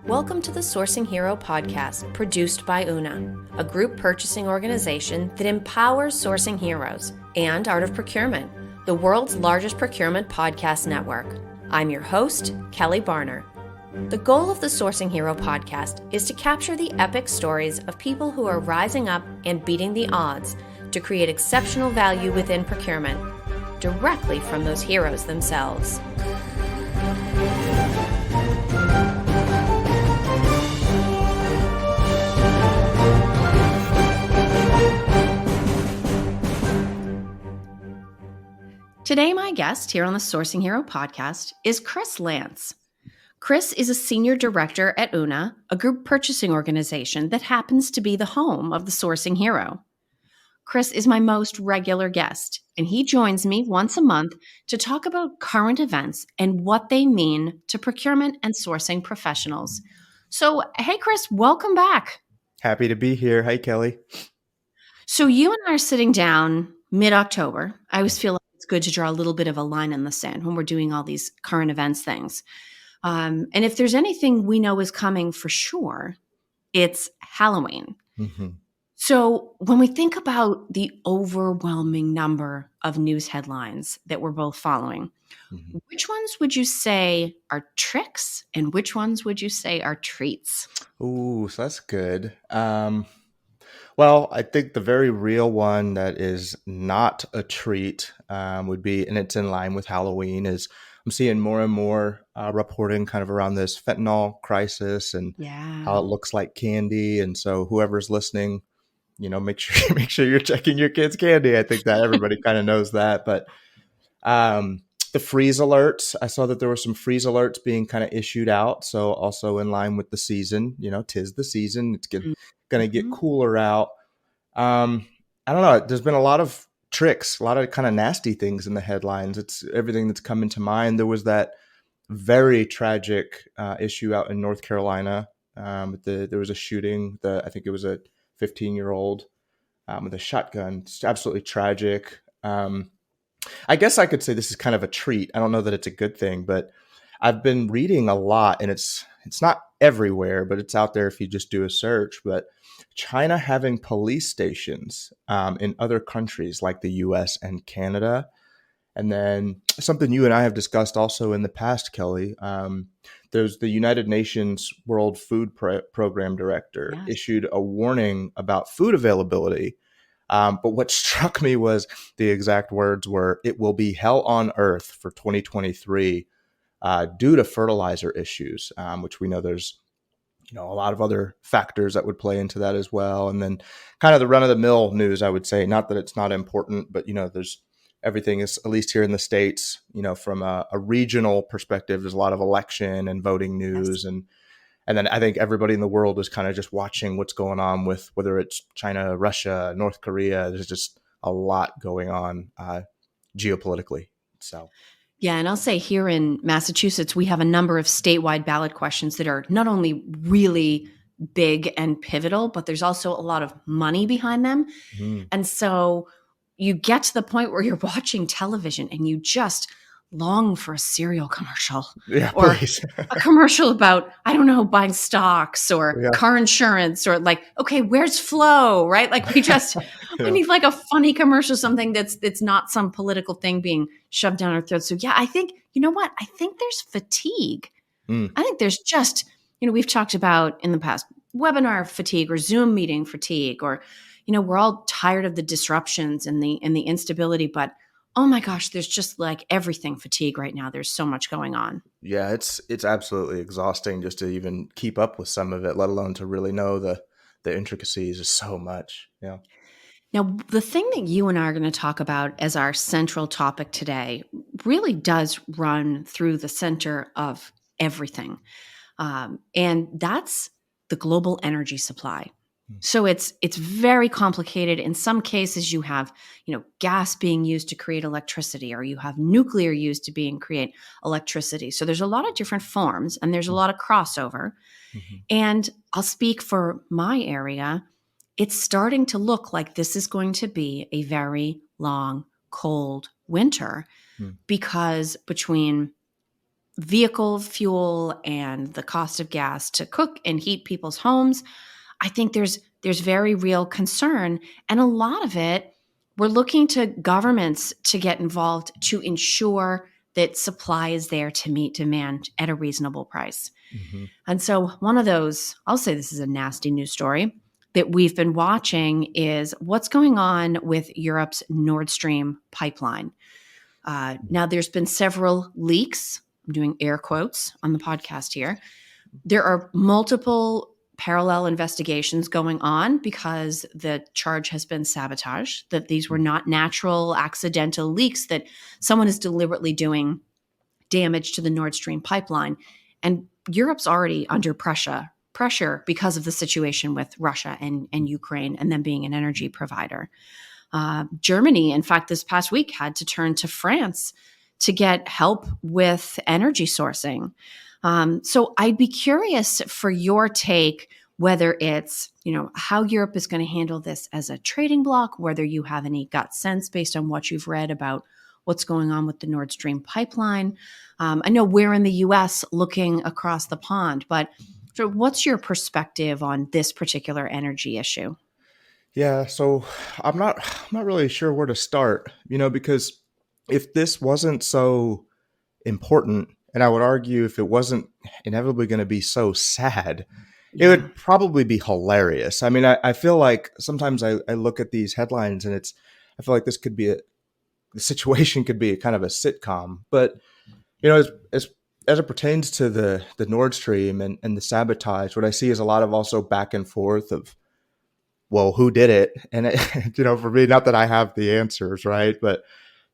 Welcome to the Sourcing Hero podcast, produced by Una, a group purchasing organization that empowers sourcing heroes, and Art of Procurement, the world's largest procurement podcast network. I'm your host, Kelly Barner. The goal of the Sourcing Hero podcast is to capture the epic stories of people who are rising up and beating the odds to create exceptional value within procurement, directly from those heroes themselves. Today, my guest here on the Sourcing Hero podcast is Kris Lance. Kris is a senior director at Una, a group purchasing organization that happens to be the home of the Sourcing Hero. Kris is my most regular guest, and he joins me once a month to talk about current events and what they mean to procurement and sourcing professionals. So, hey, Kris, welcome back. Happy to be here. Hi, Kelly. So you and I are sitting down mid-October. I always feel like it's good to draw a little bit of a line in the sand when we're doing all these current events things. And if there's anything we know is coming for sure, it's Halloween. Mm-hmm. So when we think about the overwhelming number of news headlines that we're both following, which ones would you say are tricks and which ones would you say are treats? Ooh, so that's good. Well, I think the very real one that is not a treat would be, and it's in line with Halloween, is I'm seeing more and more reporting kind of around this fentanyl crisis and how it looks like candy. And so whoever's listening, make sure you're checking your kids' candy. I think that everybody kind of knows that. But the freeze alerts, I saw that there were some freeze alerts being kind of issued out. So also in line with the season, 'tis the season. It's going to get cooler out. I don't know. There's been a lot of tricks, a lot of kind of nasty things in the headlines. It's everything that's coming to mind. There was that very tragic issue out in North Carolina. There was a shooting. I think it was a 15-year-old with a shotgun. It's absolutely tragic. I guess I could say this is kind of a treat. I don't know that it's a good thing, but I've been reading a lot, and it's not everywhere, but it's out there if you just do a search. But China having police stations in other countries like the US and Canada. And then something you and I have discussed also in the past, Kelly, there's the United Nations World Food Program Director issued a warning about food availability. But what struck me was the exact words were, "It will be hell on earth for 2023 due to fertilizer issues," which we know there's a lot of other factors that would play into that as well. And then kind of the run-of-the-mill news, I would say, not that it's not important, but, there's everything is, at least here in the States, from a regional perspective, there's a lot of election and voting news. And then I think everybody in the world is kind of just watching what's going on with whether it's China, Russia, North Korea. There's just a lot going on geopolitically. So. Yeah, and I'll say here in Massachusetts, we have a number of statewide ballot questions that are not only really big and pivotal, but there's also a lot of money behind them. Mm-hmm. And so you get to the point where you're watching television and you just long for a cereal commercial or a commercial about, I don't know, buying stocks or car insurance or like, okay, where's Flo, right? Like we need like a funny commercial, something that's not some political thing being shoved down our throats. So yeah, I think, you know what? I think there's fatigue. I think there's just, we've talked about in the past webinar fatigue or Zoom meeting fatigue, or, we're all tired of the disruptions and the instability, but oh my gosh, there's just like everything fatigue right now. There's so much going on. Yeah, it's absolutely exhausting just to even keep up with some of it, let alone to really know the intricacies of so much. Yeah. Now, the thing that you and I are going to talk about as our central topic today really does run through the center of everything. And that's the global energy supply. So it's very complicated. In some cases, you have, gas being used to create electricity, or you have nuclear used to create electricity. So there's a lot of different forms, and there's a lot of crossover. Mm-hmm. And I'll speak for my area. It's starting to look like this is going to be a very long, cold winter because between vehicle fuel and the cost of gas to cook and heat people's homes, I think there's very real concern. And a lot of it, we're looking to governments to get involved to ensure that supply is there to meet demand at a reasonable price. Mm-hmm. And so one of those, I'll say this is a nasty news story that we've been watching, is what's going on with Europe's Nord Stream pipeline. Now, there's been several leaks. I'm doing air quotes on the podcast here. There are multiple parallel investigations going on because the charge has been sabotage, that these were not natural, accidental leaks, that someone is deliberately doing damage to the Nord Stream pipeline. And Europe's already under pressure because of the situation with Russia and Ukraine and them being an energy provider. Germany, in fact, this past week had to turn to France to get help with energy sourcing. So I'd be curious for your take, whether it's, how Europe is going to handle this as a trading bloc, whether you have any gut sense based on what you've read about what's going on with the Nord Stream pipeline. I know we're in the U.S. looking across the pond, but what's your perspective on this particular energy issue? Yeah, so I'm not really sure where to start, because if this wasn't so important, and I would argue if it wasn't inevitably going to be so sad, it Yeah. would probably be hilarious. I mean, I feel like sometimes I look at these headlines and I feel like the situation could be kind of a sitcom. But, as it pertains to the Nord Stream and the sabotage, what I see is a lot of also back and forth of, well, who did it? And, for me, not that I have the answers, right? But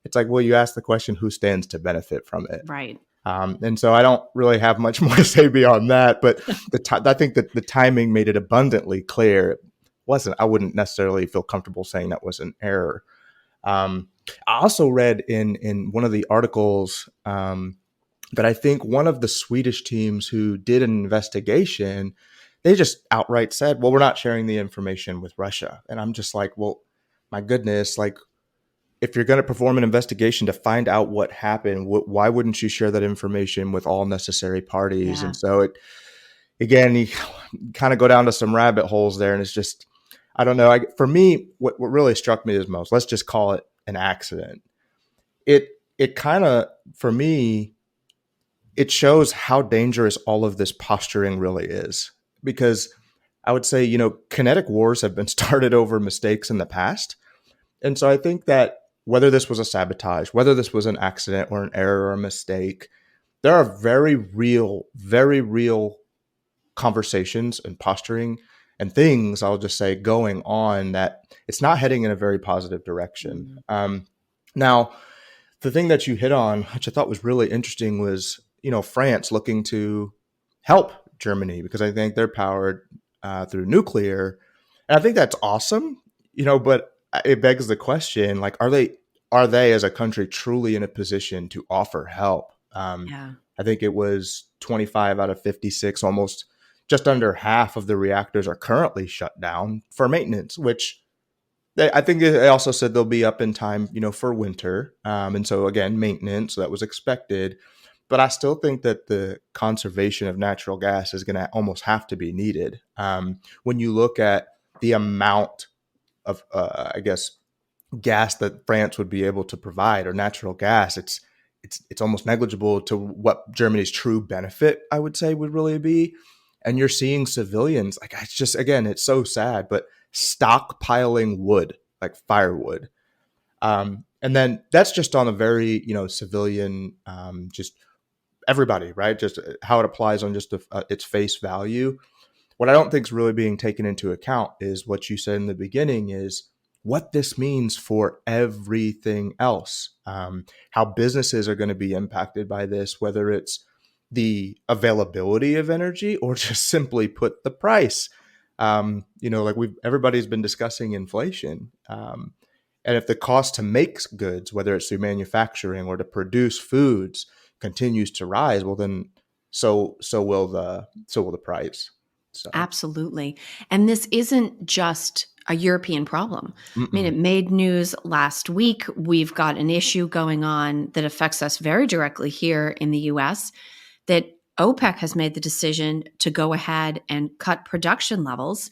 it's like, well, you ask the question, who stands to benefit from it? Right. And so I don't really have much more to say beyond that. But I think that the timing made it abundantly clear. I wouldn't necessarily feel comfortable saying that was an error. I also read in one of the articles that I think one of the Swedish teams who did an investigation, they just outright said, well, we're not sharing the information with Russia. And I'm just like, well, my goodness, like, if you're going to perform an investigation to find out what happened, why wouldn't you share that information with all necessary parties? Yeah. And so you kind of go down to some rabbit holes there. And it's just, I don't know. For me, what really struck me as most, let's just call it an accident. It kind of, for me, it shows how dangerous all of this posturing really is, because I would say, kinetic wars have been started over mistakes in the past. And so I think that whether this was a sabotage, whether this was an accident or an error or a mistake, there are very real conversations and posturing and things, I'll just say, going on that it's not heading in a very positive direction. Mm-hmm. Now, the thing that you hit on, which I thought was really interesting, was, France looking to help Germany because I think they're powered through nuclear. And I think that's awesome, but it begs the question, like, are they as a country truly in a position to offer help? Yeah. I think it was 25 out of 56, almost just under half of the reactors are currently shut down for maintenance, which I think they also said they'll be up in time, for winter. And so again, maintenance, so that was expected. But I still think that the conservation of natural gas is going to almost have to be needed. When you look at the amount of, I guess, gas that France would be able to provide, or natural gas, it's almost negligible to what Germany's true benefit, I would say, would really be. And you're seeing civilians, like, it's just, again, it's so sad, but stockpiling wood, like firewood. And then that's just on a very, civilian, just everybody, right? Just how it applies on just its face value. What I don't think is really being taken into account is what you said in the beginning, is what this means for everything else. How businesses are going to be impacted by this, whether it's the availability of energy or just simply put the price. Like everybody's been discussing inflation. And if the cost to make goods, whether it's through manufacturing or to produce foods, continues to rise, well, then so will the price. So. Absolutely. And this isn't just a European problem. Mm-mm. I mean, it made news last week. We've got an issue going on that affects us very directly here in the US. that OPEC has made the decision to go ahead and cut production levels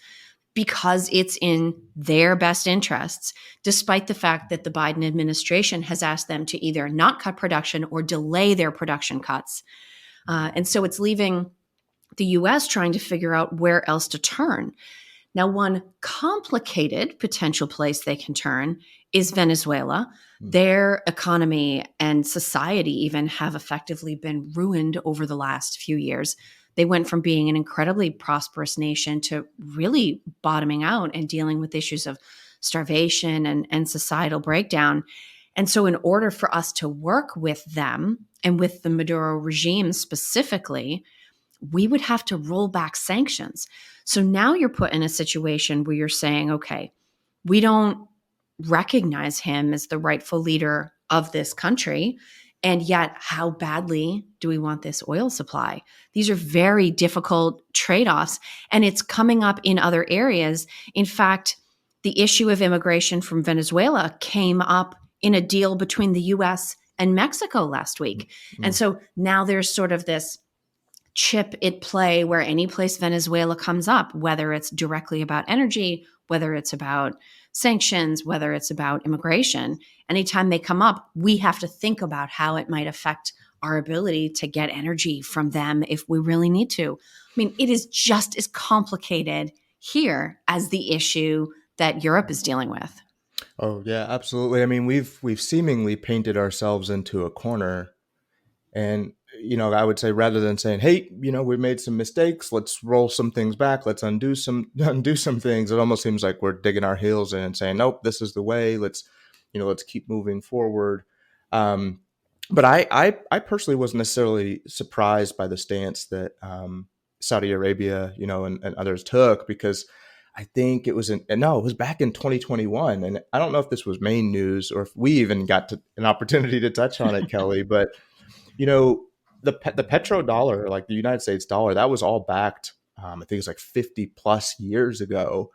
because it's in their best interests, despite the fact that the Biden administration has asked them to either not cut production or delay their production cuts. And so it's leaving the US trying to figure out where else to turn. Now, one complicated potential place they can turn is Venezuela. Their economy and society even have effectively been ruined over the last few years. They went from being an incredibly prosperous nation to really bottoming out and dealing with issues of starvation and societal breakdown. And so in order for us to work with them and with the Maduro regime specifically, we would have to roll back sanctions. So now you're put in a situation where you're saying, okay, we don't recognize him as the rightful leader of this country. And yet, how badly do we want this oil supply? These are very difficult trade-offs, and it's coming up in other areas. In fact, the issue of immigration from Venezuela came up in a deal between the US and Mexico last week. And so now there's sort of this chip at play where any place Venezuela comes up, whether it's directly about energy, whether it's about sanctions, whether it's about immigration, anytime they come up, we have to think about how it might affect our ability to get energy from them if we really need to. I mean, it is just as complicated here as the issue that Europe is dealing with. Oh yeah, absolutely. I mean, we've seemingly painted ourselves into a corner, and I would say rather than saying, "Hey, we made some mistakes. Let's roll some things back. Let's undo some things." It almost seems like we're digging our heels in and saying, "Nope, this is the way. Let's keep moving forward." But I personally wasn't necessarily surprised by the stance that Saudi Arabia, and others took, because I think it was back in 2021, and I don't know if this was main news or if we even got an opportunity to touch on it, Kelly, but the petrodollar, like the United States dollar, that was all backed, I think it's like 50 plus years ago.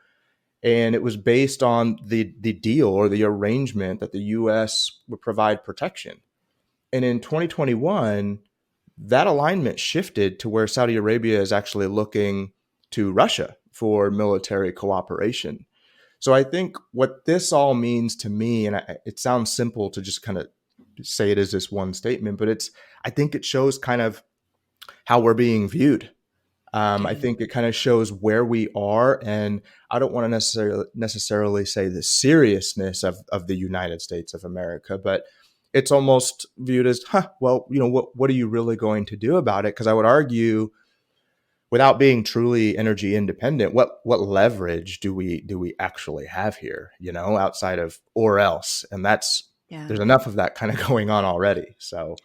And it was based on the deal or the arrangement that the U.S. would provide protection. And in 2021, that alignment shifted to where Saudi Arabia is actually looking to Russia for military cooperation. So I think what this all means to me, and it sounds simple to just kind of say it as this one statement, but I think it shows kind of how we're being viewed. I think it kind of shows where we are, and I don't want to necessarily say the seriousness of the United States of America, but it's almost viewed as, what are you really going to do about it? Because I would argue, without being truly energy independent, what leverage do we actually have here, outside of or else? And there's enough of that kind of going on already. So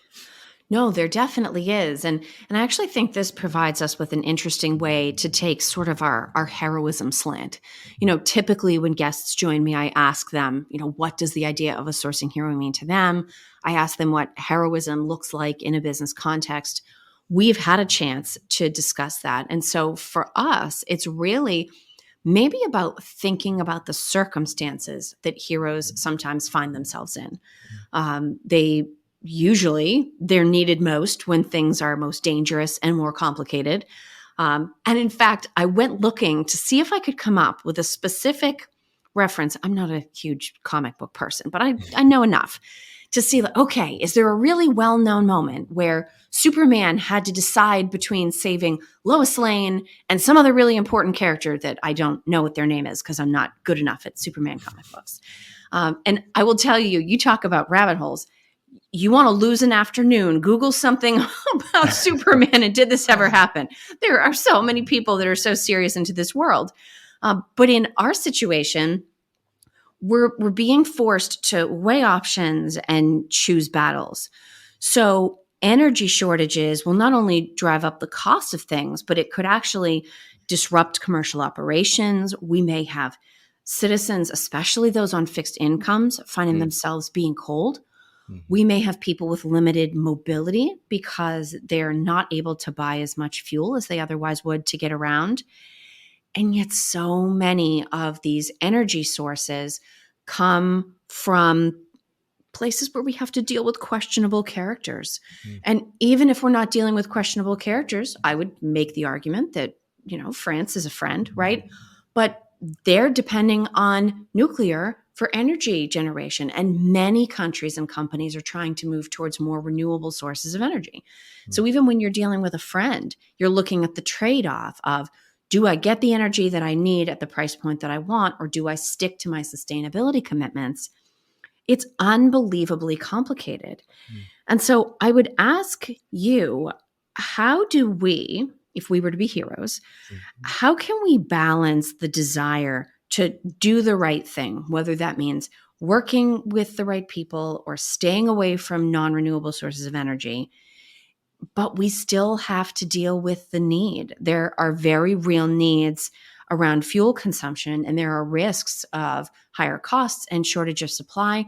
no, there definitely is. And I actually think this provides us with an interesting way to take sort of our heroism slant. Typically when guests join me, I ask them, what does the idea of a sourcing hero mean to them? I ask them what heroism looks like in a business context. We've had a chance to discuss that. And so for us, it's really maybe about thinking about the circumstances that heroes sometimes find themselves in. They're needed most when things are most dangerous and more complicated. And in fact, I went looking to see if I could come up with a specific reference. I'm not a huge comic book person, but I know enough to see, okay, is there a really well-known moment where Superman had to decide between saving Lois Lane and some other really important character that I don't know what their name is because I'm not good enough at Superman comic books. And I will tell you, you talk about rabbit holes. You want to lose an afternoon, Google something about Superman and did this ever happen? There are so many people that are so serious into this world. But in our situation, we're being forced to weigh options and choose battles. So energy shortages will not only drive up the cost of things, but it could actually disrupt commercial operations. We may have citizens, especially those on fixed incomes, finding themselves being cold. We may have people with limited mobility because they're not able to buy as much fuel as they otherwise would to get around. And yet so many of these energy sources come from places where we have to deal with questionable characters. Mm. And even if we're not dealing with questionable characters, I would make the argument that, France is a friend, right? But they're depending on nuclear for energy generation. And many countries and companies are trying to move towards more renewable sources of energy. So even when you're dealing with a friend, you're looking at the trade-off of, do I get the energy that I need at the price point that I want, or do I stick to my sustainability commitments? It's unbelievably complicated. And so I would ask you, how do we, if we were to be heroes, how can we balance the desire to do the right thing, whether that means working with the right people or staying away from non-renewable sources of energy, but we still have to deal with the need? There are very real needs around fuel consumption, and there are risks of higher costs and shortage of supply.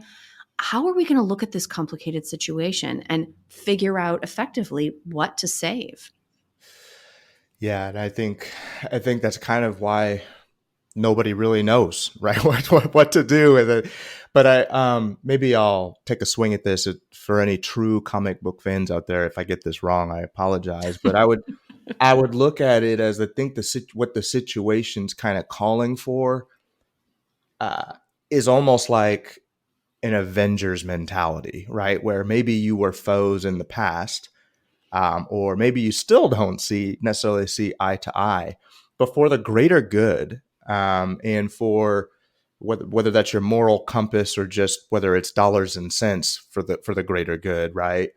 How are we going to look at this complicated situation and figure out effectively what to save? Yeah, and I think that's kind of why nobody really knows, right? What to do with it. But maybe I'll take a swing at this for any true comic book fans out there. If I get this wrong, I apologize. But I would look at it as, I think what the situation's kind of calling for uh, is almost like an Avengers mentality, right? Where maybe you were foes in the past, or maybe you still don't necessarily see eye to eye, but for the greater good, and for whether that's your moral compass or just whether it's dollars and cents for the greater good, right?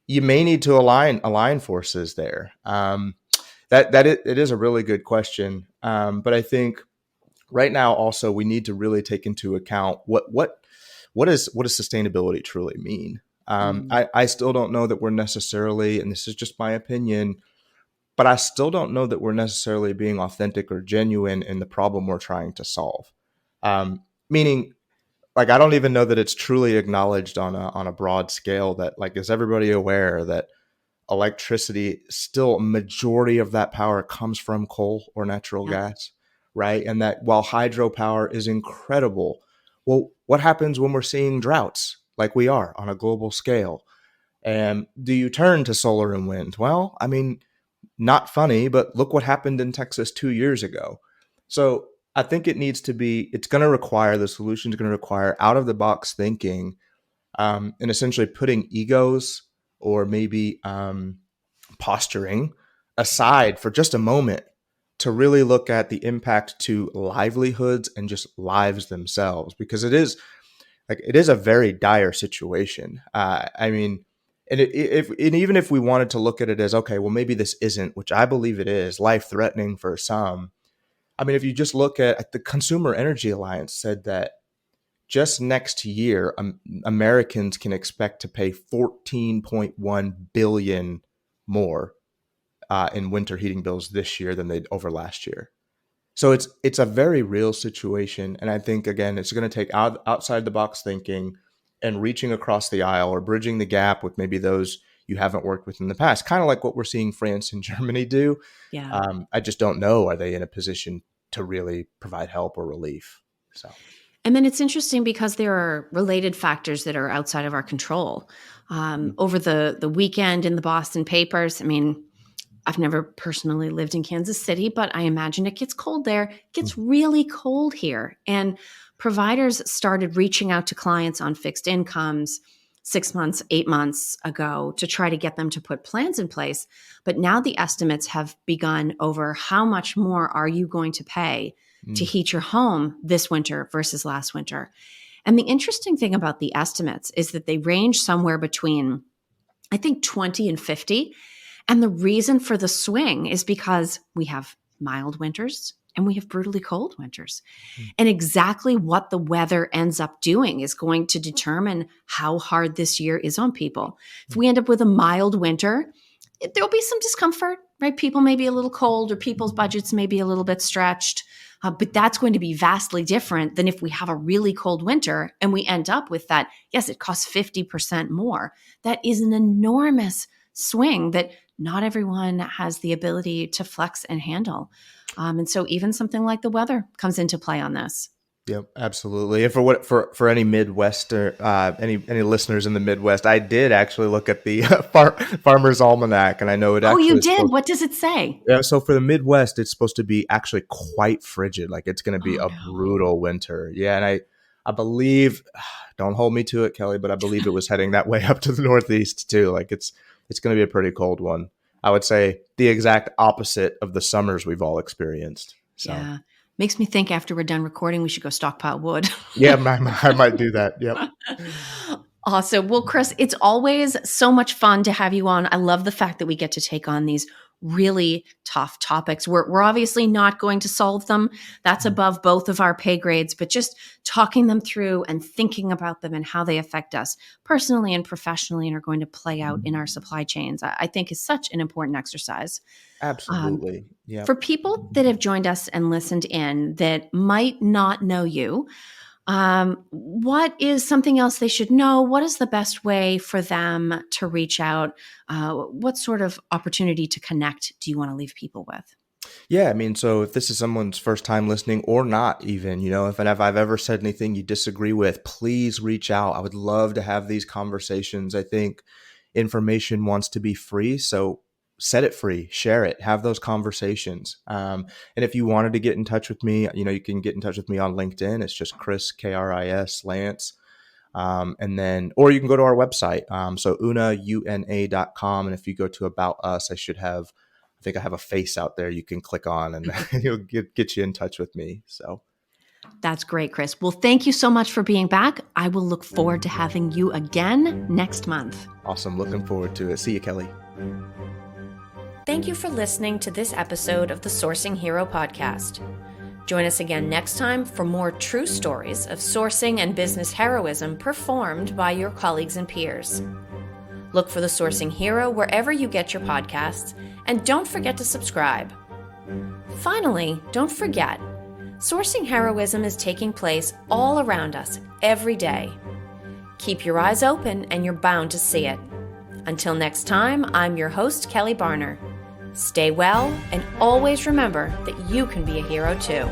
You may need to align forces there. It is a really good question, but I think right now also we need to really take into account what does sustainability truly mean. Mm, I still don't know that we're necessarily, and this is just my opinion, but I still don't know that we're necessarily being authentic or genuine in the problem we're trying to solve. Meaning, like, I don't even know that it's truly acknowledged on a broad scale that, like, is everybody aware that electricity, still a majority of that power comes from coal or natural yeah. gas, right? And that while hydropower is incredible, well, what happens when we're seeing droughts like we are on a global scale? And do you turn to solar and wind? Well, I mean, not funny, but look what happened in Texas 2 years ago. So I think it's going to require, the solution is going to require out of the box thinking, and essentially putting egos or maybe posturing aside for just a moment to really look at the impact to livelihoods and just lives themselves, because it is a very dire situation. I mean, and even if we wanted to look at it as, okay, well, maybe this isn't, which I believe it is, life threatening for some. I mean, if you just look at the Consumer Energy Alliance said that just next year, Americans can expect to pay 14.1 billion more in winter heating bills this year than they over last year. So it's a very real situation, and I think, again, it's going to take outside the box thinking and reaching across the aisle or bridging the gap with maybe those you haven't worked with in the past, kind of like what we're seeing France and Germany do. Yeah. I just don't know, are they in a position to really provide help or relief? So And then it's interesting because there are related factors that are outside of our control. Over the weekend in the Boston papers, I mean, I've never personally lived in Kansas City, but I imagine it gets cold there. It gets really cold here. And providers started reaching out to clients on fixed incomes 6 months, 8 months ago to try to get them to put plans in place. But now the estimates have begun over how much more are you going to pay to mm, heat your home this winter versus last winter. And the interesting thing about the estimates is that they range somewhere between, I think, 20 and 50. And the reason for the swing is because we have mild winters and we have brutally cold winters. mm, And exactly what the weather ends up doing is going to determine how hard this year is on people. If mm, we end up with a mild winter, there'll be some discomfort, right? People may be a little cold or people's budgets may be a little bit stretched. But that's going to be vastly different than if we have a really cold winter and we end up with that. Yes, it costs 50% more. That is an enormous swing that not everyone has the ability to flex and handle. And so even something like the weather comes into play on this. Yep, absolutely. And for any Midwest or any listeners in the Midwest, I did actually look at the Farmer's Almanac, and I know it Oh, you actually is did? supposed. What does it say? Yeah, so for the Midwest, it's supposed to be actually quite frigid. Like it's going to be Oh, a no. brutal winter. Yeah, and I believe, don't hold me to it, Kelly, but I believe it was heading that way up to the Northeast too. Like it's going to be a pretty cold one. I would say the exact opposite of the summers we've all experienced. So Yeah. Makes me think after we're done recording, we should go stockpile wood. yeah, I might do that. Yep. Awesome. Well, Kris, it's always so much fun to have you on. I love the fact that we get to take on these really tough topics. We're obviously not going to solve them. That's above both of our pay grades, but just talking them through and thinking about them and how they affect us personally and professionally and are going to play out in our supply chains, I think is such an important exercise. Um, Absolutely. Yeah. for people that have joined us and listened in that might not know you, what is something else they should know? What is the best way for them to reach out? What sort of opportunity to connect do you want to leave people with? Yeah, I mean, so if this is someone's first time listening or not even, if I've ever said anything you disagree with, please reach out. I would love to have these conversations. I think information wants to be free, so set it free, share it, have those conversations. And if you wanted to get in touch with me, you can get in touch with me on LinkedIn. It's just Kris, Kris Lance. And then, or you can go to our website. So una.com. And if you go to About Us, I think I have a face out there you can click on and it'll get you in touch with me. So That's great, Kris. Well, thank you so much for being back. I will look forward to having you again next month. awesome. Looking forward to it. See you, Kelly. Thank you for listening to this episode of the Sourcing Hero podcast. Join us again next time for more true stories of sourcing and business heroism performed by your colleagues and peers. Look for the Sourcing Hero wherever you get your podcasts, and don't forget to subscribe. Finally, don't forget, sourcing heroism is taking place all around us every day. Keep your eyes open and you're bound to see it. Until next time, I'm your host, Kelly Barner. Stay well, and always remember that you can be a hero too.